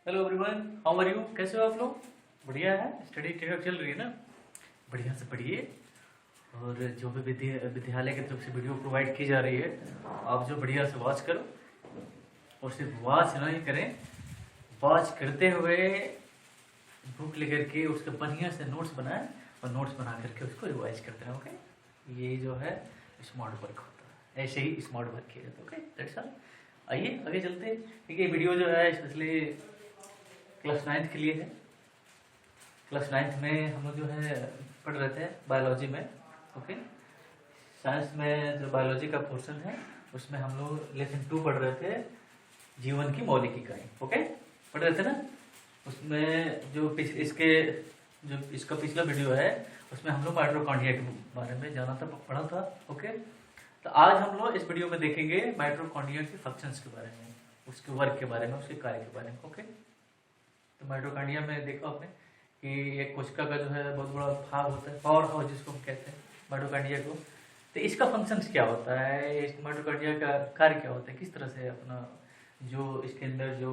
Hello everyone, how are you? कैसे हो आप लोग? बढ़िया है? स्टडी ठीक ठाक चल रही है ना? बढ़िया से पढ़िए। और जो भी विद्यालय की तरफ से वीडियो प्रोवाइड की जा रही है, आप जो बढ़िया से वॉच करो। और सिर्फ वॉच नहीं करें, वॉच करते हुए बुक लेकर के उसके बढ़िया से नोट्स बनाएं और नोट्स बना करके उसको रिवाइज करते रहें। ओके, ये जो है स्मार्ट वर्क होता है, ऐसे ही स्मार्ट वर्क किया जाता है। Okay, that's all. आइए आगे चलते हैं। देखिए, वीडियो जो है स्पेशली क्लास 9 के लिए है। क्लास 9 में हम लोग जो है पढ़ रहे थे बायोलॉजी में। ओके, साइंस में जो बायोलॉजी का पोर्शन है उसमें हम लोग लेसन 2 पढ़ रहे थे, जीवन की मौलिक इकाई। ओके, पढ़ रहे थे ना? उसमें जो इसका पिछला वीडियो है उसमें हम लोग माइटोकॉन्ड्रिया के बारे में जाना था, पढ़ा था। ओके, तो आज हम लोग इस वीडियो में देखेंगे माइटोकॉन्ड्रिया के फंक्शंस के बारे में, उसके वर्क के बारे में, उसके कार्य के बारे में। ओके, तो माइटोकॉन्ड्रिया में देखा आपने कि एक कोशिका का जो है बहुत बड़ा भाग होता है, पावर हाउस जिसको हम कहते हैं माइटोकॉन्ड्रिया को। तो इसका फंक्शंस क्या होता है, इस माइटोकॉन्ड्रिया का कार्य क्या होता है, किस तरह से अपना जो इसके अंदर जो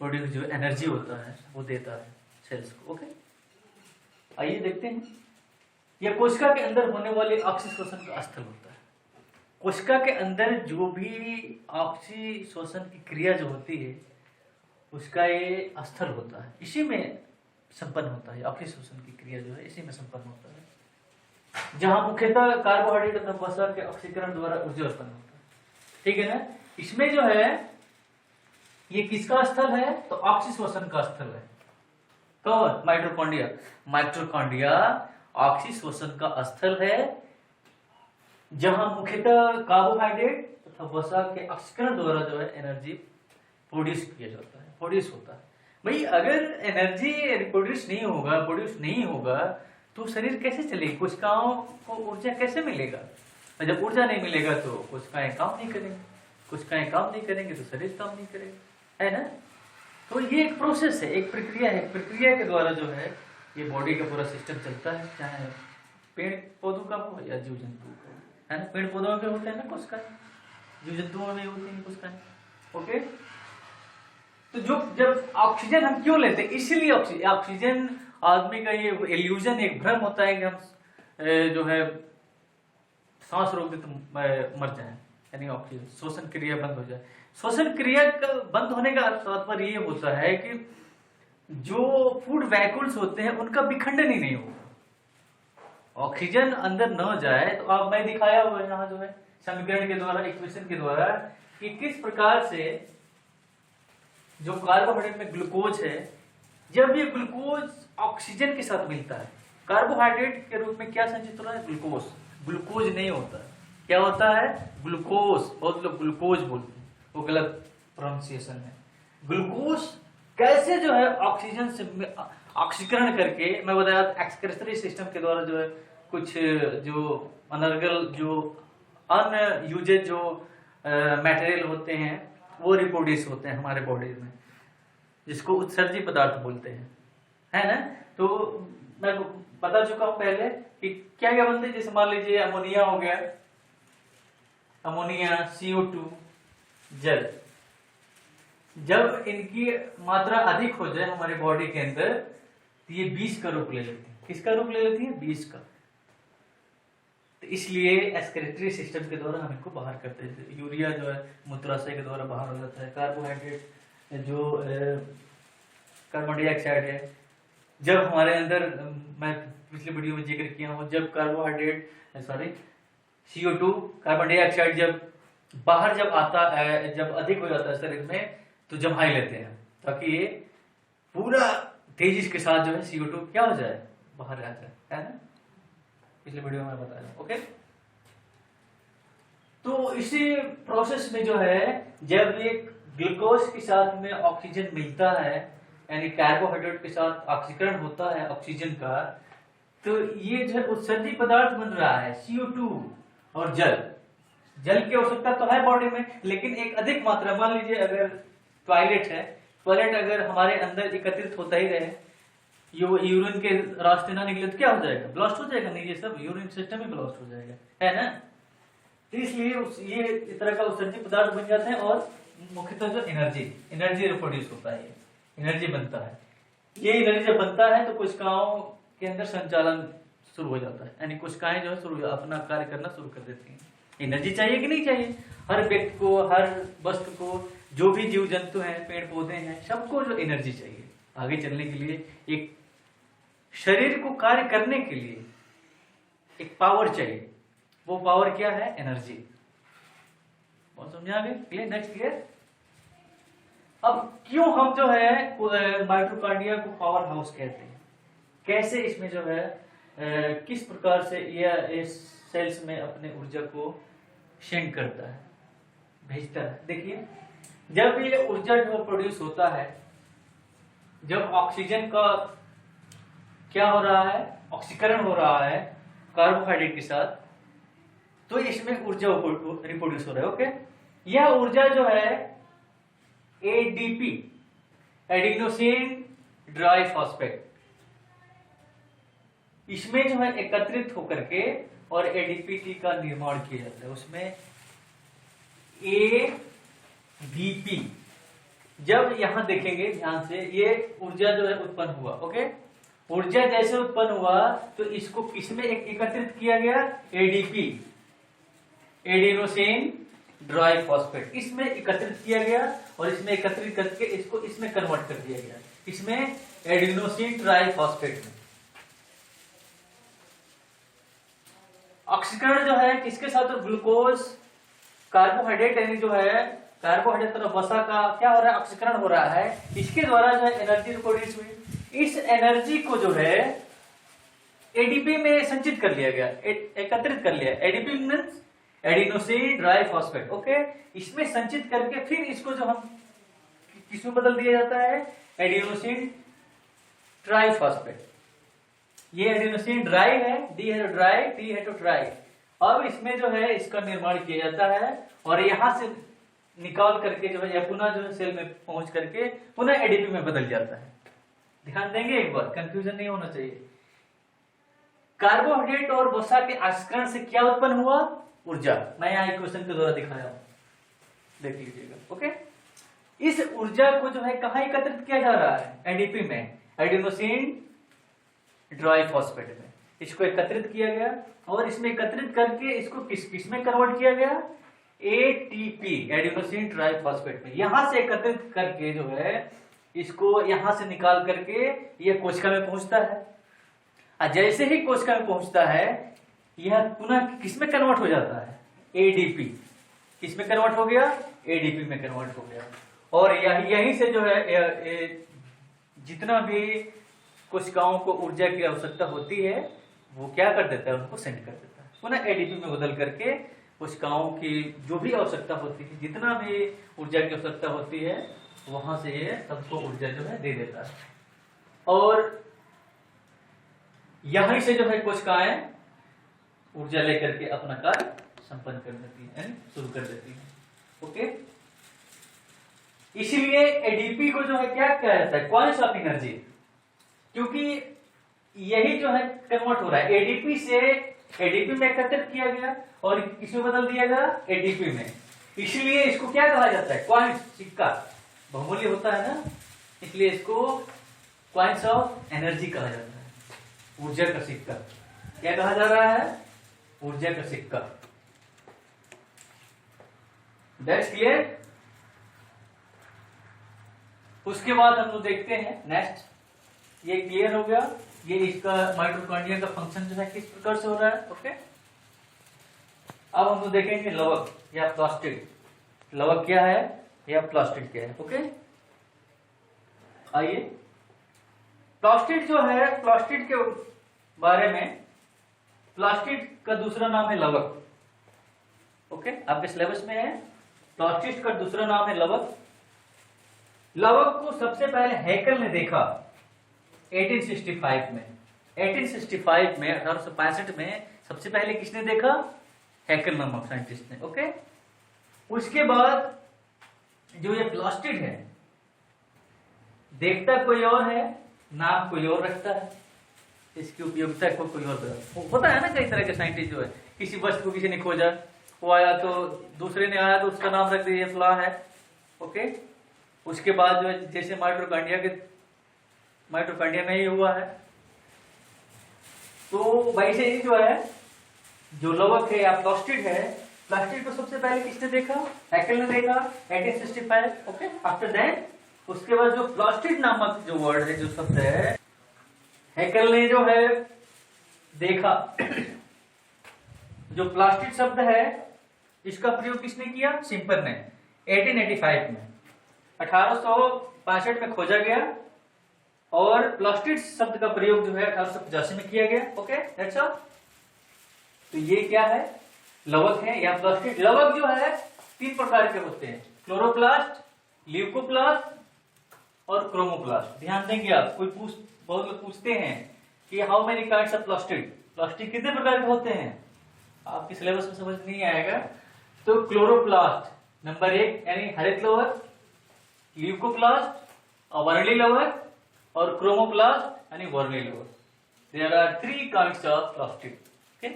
प्रोड्यूस जो एनर्जी होता है वो देता है सेल्स को। ओके, आइए देखते हैं। यह कोशिका के अंदर होने वाले ऑक्सीशोषण का स्थल होता है। कोशिका के अंदर जो भी ऑक्सीशोषण की क्रिया जो होती है उसका ये स्थल होता है, इसी में संपन्न होता है। ऑक्सीशोषण की क्रिया जो है इसी में संपन्न होता है, जहां मुख्यतः कार्बोहाइड्रेट तथा वसा के ऑक्सीकरण द्वारा ऊर्जा उत्पन्न होता है। ठीक है ना? इसमें जो है ये किसका स्थल है? तो ऑक्सीशोषण का स्थल है। कौन? माइटोकॉन्ड्रिया। माइटोकॉन्ड्रिया ऑक्सीशोषण का स्थल है, जहां मुख्यतः कार्बोहाइड्रेट तथा वसा के ऑक्सीकरण द्वारा जो है एनर्जी प्रोड्यूस किया जाता है, प्रोड्यूस होता है। भाई, अगर एनर्जी प्रोड्यूस नहीं होगा तो शरीर कैसे चलेगी? कोशिकाओं को ऊर्जा कैसे मिलेगा? और जब ऊर्जा नहीं मिलेगा तो कोशिकाएं काम नहीं करेंगे, कोशिकाएं काम नहीं करेंगे तो शरीर काम नहीं करेगा, है ना? तो ये एक प्रोसेस है, एक प्रक्रिया है। प्रक्रिया के द्वारा जो है ये बॉडी का पूरा सिस्टम चलता है, चाहे पेड़ पौधों का हो या जीव जंतु का, है ना? पेड़ पौधों में होते हैं ना कोशिकाएं, जीव जंतुओं में होती हैं कोशिकाएं। ओके, तो जब ऑक्सीजन हम क्यों लेते हैं? इसीलिए ऑक्सीजन आदमी का ये इल्यूजन, एक भ्रम होता है कि हम जो है सांस रोक दे तो मर जाए, यानी ऑक्सीजन श्वसन क्रिया बंद हो जाए। श्वसन क्रिया का बंद होने का तात्पर्य ये होता है कि जो फूड वैक्यूल्स होते हैं उनका विखंडन ही नहीं होगा। ऑक्सीजन अंदर न जाए तो आप मैं दिखाया हुआ यहाँ जो है समीकरण के द्वारा, इक्वेशन के द्वारा, कि किस प्रकार से जो कार्बोहाइड्रेट में ग्लूकोज है, जब ये ग्लूकोज ऑक्सीजन के साथ मिलता है, कार्बोहाइड्रेट के रूप में क्या संचित होता है? ग्लूकोज। ग्लूकोज नहीं होता, क्या होता है? ग्लूकोज। बहुत लोग ग्लूकोज बोलते हैं, वो गलत प्रोनाउंसिएशन है। ग्लूकोज कैसे जो है ऑक्सीजन से ऑक्सीकरण करके, मैं बताया एक्सक्रेटरी सिस्टम के द्वारा जो है कुछ जो अनर्गल जो अनयूजेड जो मटेरियल होते हैं वो रिप्रोड्यूस होते हैं हमारे बॉडी में, जिसको उत्सर्जी पदार्थ बोलते हैं, है ना? तो मैं बता चुका हूं पहले कि क्या क्या बनते हैं। जैसे मान लीजिए अमोनिया हो गया, अमोनिया, CO2, जल। जब इनकी मात्रा अधिक हो जाए हमारे बॉडी के अंदर तो ये 20 का रूप ले लेती है। किसका रूप ले लेती है? 20 का। तो इसलिए एक्सक्रीटरी सिस्टम के द्वारा हम इनको बाहर करते हैं। यूरिया जो है मूत्राशय के द्वारा बाहर हो जाता है। कार्बोहाइड्रेट जो कार्बन डाइऑक्साइड है, जब हमारे अंदर, मैं पिछले वीडियो में जिक्र किया हूँ, जब CO2 कार्बन डाइऑक्साइड जब बाहर जब आता है, जब अधिक हो जाता है शरीर में, तो जमाई लेते हैं ताकि ये पूरा तेजी के साथ जो है CO2 क्या हो जाए? बाहर आ जाए, है ना? पिछले वीडियो में बताया। ओके, तो इसी प्रोसेस में जो है जब ये ग्लूकोज के साथ में ऑक्सीजन मिलता है, यानी कार्बोहाइड्रेट के साथ ऑक्सीकरण होता है ऑक्सीजन का, तो ये जो है उत्सर्जी पदार्थ बन रहा है CO2 और जल। जल की आवश्यकता तो है बॉडी में, लेकिन एक अधिक मात्रा। मान लीजिए अगर टॉयलेट है, टॉयलेट अगर हमारे अंदर एकत्रित होता ही रहे, यूरिन के रास्ते ना निकले तो क्या हो जाएगा? ब्लास्ट हो जाएगा। नहीं, ये सब यूरिन सिस्टम ही ब्लास्ट हो जाएगा, है ना? तो इसलिए ये इस तरह का उत्सर्जित पदार्थ बन जाते हैं और मुख्यतः जो एनर्जी प्रोड्यूस होता है, एनर्जी बनता है। ये एनर्जी जब बनता है तो कोशिकाओं के अंदर संचालन शुरू हो जाता है, यानी कोशिकाएं जो है शुरू अपना कार्य करना शुरू कर देती हैं। एनर्जी चाहिए कि नहीं चाहिए? हर व्यक्ति को, हर वस्तु को, जो भी जीव जंतु हैं, पेड़ पौधे हैं, सबको जो एनर्जी चाहिए आगे चलने के लिए, एक शरीर को कार्य करने के लिए एक पावर चाहिए। वो पावर क्या है? एनर्जी। बहुत समझा आगे? क्लियर? Next clear? अब क्यों हम जो है माइटोकॉन्ड्रिया को पावर हाउस कहते हैं? कैसे इसमें जो है किस प्रकार से यह इस सेल्स में अपने ऊर्जा को सेंड करता है, भेजता है? देखिए, जब ये ऊर्जा जो प्रोड्यूस होता है, जब ऑक्सीजन का क्या हो रहा है, ऑक्सीकरण हो रहा है कार्बोहाइड्रेट के साथ, तो इसमें ऊर्जा रिप्रोड्यूस हो रहा है। ओके, यह ऊर्जा जो है एडीपी, एडिनोसिन डाइफॉस्फेट, इसमें जो है एकत्रित होकर के और एडीपी का निर्माण किया जाता है। उसमें एडीपी, जब यहां देखेंगे ध्यान से, ये ऊर्जा जो है उत्पन्न हुआ। ओके, ऊर्जा जैसे उत्पन्न हुआ तो इसको किसमें एकत्रित किया गया? एडीपी, एडिनोसिन डाइफॉस्फेट, इसमें एकत्रित किया गया और इसमें एकत्रित करके इसको इसमें कन्वर्ट कर दिया गया, इसमें एडिनोसिन डाइफॉस्फेट में। ऑक्सीकरण जो है किसके साथ? तो ग्लूकोज, कार्बोहाइड्रेट, यानी जो है कार्बोहाइड्रेट तरफ वसा का क्या हो रहा है? ऑक्सीकरण हो रहा है। इसके द्वारा जो है एनर्जी प्रोड्यूस हुई। इस एनर्जी को जो है एडीपी में संचित कर लिया गया, एकत्रित कर लिया। ADP means adenosine diphosphate. Okay, इसमें संचित करके फिर इसको जो हम किसमें बदल दिया जाता है? Adenosine triphosphate. ये एडिनोसिन ड्राई है, डी है तो ड्राई, टी है तो ट्राई। अब इसमें जो है इसका निर्माण किया जाता है और यहां से निकाल करके जो है पुनः जो है सेल में पहुंच करके पुनः एडीपी में बदल जाता है। ध्यान देंगे एक बार, कंफ्यूजन नहीं होना चाहिए। कार्बोहाइड्रेट और वसा के ऑक्सीकरण से क्या उत्पन्न हुआ? ऊर्जा। मैं यहाँ इक्वेशन के द्वारा दिखाया हूं, देख लीजिएगा। ओके, इस ऊर्जा को जो है कहां एकत्रित किया जा रहा है? एडीपी में, एडिनोसिन डाइफॉस्फेट में इसको एकत्रित किया गया और इसमें एकत्रित करके इसको किस में कन्वर्ट किया गया? एटीपी, एडिनोसिन ट्राइफॉस्फेट में। यहां से एकत्रित करके जो है इसको यहां से निकाल करके ये कोशिका में पहुंचता है। और जैसे ही कोशिका में पहुंचता है यह पुनः किसमें कन्वर्ट हो जाता है? एडीपी। किसमें कन्वर्ट हो गया? एडीपी में कन्वर्ट हो गया। और यहीं से जो है जितना भी कोशिकाओं को ऊर्जा की आवश्यकता होती है वो क्या कर देता है? उनको सेंड कर देता है पुनः एडीपी में बदल करके। कोशिकाओं की जो भी आवश्यकता होती है, जितना भी ऊर्जा की आवश्यकता होती है, वहां से ये सबको ऊर्जा जो है दे देता है। और यहीं से जो है कोशिकाएं ऊर्जा लेकर के अपना कार्य संपन्न कर देती है, यानी शुरू कर देती है। ओके, इसीलिए एडीपी को जो है क्या कहा जाता है? क्वांटिटी ऑफ एनर्जी, क्योंकि यही जो है कन्वर्ट हो रहा है। एडीपी से एडीपी में एकत्रित किया गया और किसमें बदल दिया गया? एडीपी में। इसलिए इसको क्या कहा जाता है? क्वांट, सिक्का, बहुमूल्य होता है ना, इसलिए इसको क्वांट्स ऑफ एनर्जी कहा जाता है। ऊर्जा का सिक्का। क्या कहा जा रहा है? ऊर्जा का सिक्का। That's clear? उसके बाद हम लोग देखते हैं नेक्स्ट। ये क्लियर हो गया, ये इसका माइटोकॉन्ड्रिया का फंक्शन जो है किस प्रकार से हो रहा है। ओके, अब हम लोग देखेंगे लवक या प्लास्टिड। लवक क्या है या प्लास्टिड क्या है? ओके, आइए, प्लास्टिड जो है, प्लास्टिड के बारे में, प्लास्टिड का दूसरा नाम है लवक। ओके, आपके सिलेबस में है, प्लास्टिड का दूसरा नाम है लवक। लवक को सबसे पहले हैकेल ने देखा 1865 में। 1865 में, 1865 में सबसे पहले किसने देखा? हैकेल नामक साइंटिस्ट ने। ओके, उसके बाद जो ये प्लास्टिड है, देखता कोई और है, नाम कोई और रखता है, इसकी उपयोगिता कोई और होता है ना। कई तरह के साइंटिस्ट जो है, किसी वस्तु को किसी ने खोजा, वो आया तो दूसरे ने आया तो उसका नाम रख दिया फला है, ओके। उसके बाद जो है जैसे माइटोकॉन्ड्रिया में ही हुआ है, तो वैसे ही जो है जो लवक है या प्लास्टिड है, प्लास्टिड को सबसे पहले किसने देखा? हैकेल ने देखा 1865। ओके। आफ्टर दैट उसके बाद जो प्लास्टिड नामक जो वर्ड है, जो शब्द है, हैकेल ने जो है देखा। जो प्लास्टिड शब्द है इसका प्रयोग किसने किया? शिम्पर ने 1885 में, 1865 में खोजा गया, और प्लास्टिड शब्द का प्रयोग जो है 1885 में किया गया। Okay, that's all. तो ये क्या है? लवक है या प्लास्टिड। लवक जो है 3 प्रकार के होते हैं, क्लोरोप्लास्ट, ल्यूकोप्लास्ट और क्रोमोप्लास्ट। ध्यान देंगे आप, बहुत लोग पूछते हैं कि how many kinds of plastid, plastid कितने प्रकार के होते हैं? आपके सिलेबस में समझ नहीं आएगा। तो क्लोरोप्लास्ट नंबर 1 यानी हरित लवक, ल्यूकोप्लास्ट वर्णिल लवक, और क्रोमोप्लास्ट यानी वर्णिल लवक। There are 3 kinds of plastid. Okay,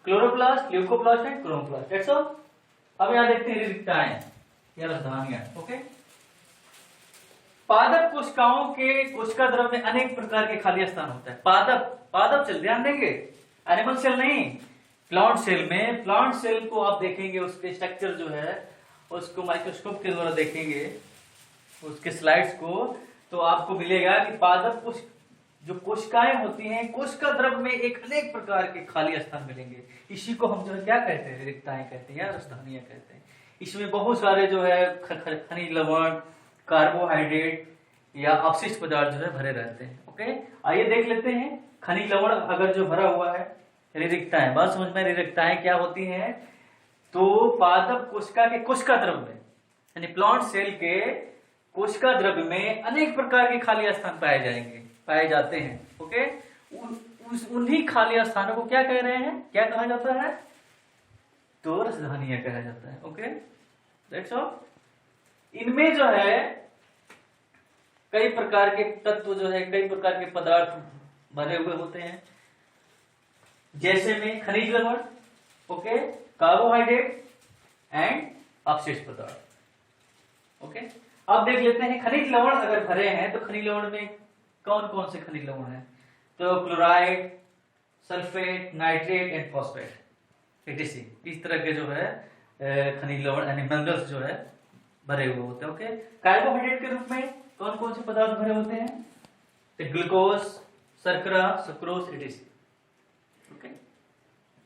chloroplast, leucoplast and chromoplast, that's all. अब यहां देखते हैं रिक्ताएं या राजधानियां। ओके, पादप कोशिकाओं के कोशिका द्रव में अनेक प्रकार के खाली स्थान होता है। पादप सेल, ध्यान देंगे, एनिमल सेल नहीं। प्लांट सेल में, प्लांट सेल को आप देखेंगे, उसके स्ट्रक्चर जो है उसको माइक्रोस्कोप के द्वारा देखेंगे, उसके स्लाइड्स को, तो आपको मिलेगा कि पादप जो कोशिकाएं होती हैं, कोशिका द्रव में एक अनेक प्रकार के खाली स्थान मिलेंगे। इसी को हम जो है क्या कहते हैं? रिक्ताएं कहते हैं या राजधानियां कहते हैं। इसमें बहुत सारे जो है खनिज लवण, कार्बोहाइड्रेट या अपशिष्ट पदार्थ जो है भरे रहते हैं। ओके, आइए देख लेते हैं। खनिज लवण अगर जो भरा हुआ है, रिक्ताएं, बात समझ में, रिक्ताएं क्या होती हैं? तो पादप कोशिका के कोशिका द्रव में, यानी प्लांट सेल के कोशिका द्रव में अनेक प्रकार के खाली स्थान पाए जाते हैं। ओके, उन्हीं खाली स्थानों को क्या कह रहे हैं? क्या कहा जाता है? तो राजधानियां कहा जाता है। Okay, that's all. इनमें जो है कई प्रकार के तत्व जो है, कई प्रकार के पदार्थ भरे हुए होते हैं, जैसे में खनिज लवण, ओके, कार्बोहाइड्रेट एंड अपशिष्ट पदार्थ। ओके, अब देख लेते हैं खनिज लवण अगर भरे हैं तो खनिज लवण में कौन कौन से खनिज लवण हैं? तो chloride, sulphate, nitrate and phosphate, etc। इस तरह के जो है खनिज लवण यानी मिनरल्स जो है भरे हुए होते हैं। ओके, कार्बोहाइड्रेट के रूप में कौन कौन से पदार्थ भरे होते हैं? तो ग्लूकोज, शर्करा, सुक्रोज, etc। ओके,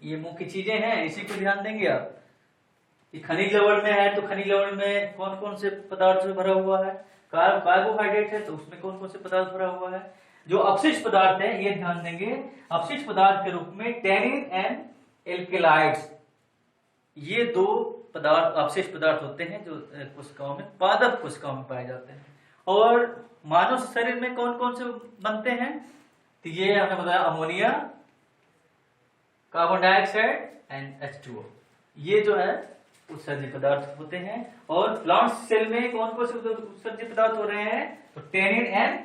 ये मुख्य चीजें हैं, इसी पे ध्यान देंगे आप। खनिज लवण में है तो खनिज लवण में कौन कौन से पदार्थ से भरा हुआ है? कार्बोहाइड्रेट है तो उसमें कौन कौन से पदार्थ भरा हुआ है? जो अपशिष्ट पदार्थ है, ये ध्यान देंगे, अपशिष्ट पदार्थ के रूप में टेनिन एंड एल्केलाइड्स, ये 2 पदार्थ अपशिष्ट पदार्थ होते हैं जो कोशिकाओं में, पादप कोशिकाओं में पाए जाते हैं। और मानव शरीर में कौन कौन से बनते हैं? तो ये हमने बताया, ammonia, carbon dioxide and H2O, ये जो है उत्सर्जित पदार्थ होते हैं। और प्लांट सेल में कौन कौन से उत्सर्जित पदार्थ हो रहे हैं? तो टेनिन एंड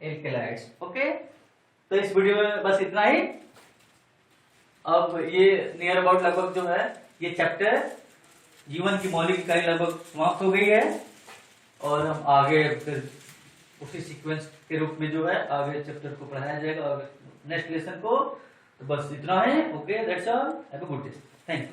एल्केलाइड्स। ओके, तो इस वीडियो में बस इतना ही। अब ये नियर अबाउट लगभग जो है ये चैप्टर जीवन की मौलिक इकाई लगभग समाप्त हो गई है, और हम आगे फिर उसी सीक्वेंस के रूप में जो है आगे चैप्टर को पढ़ाया जाएगा, और नेक्स्ट लेसन को। तो बस इतना है। Okay, that's all, have a good day, thank you.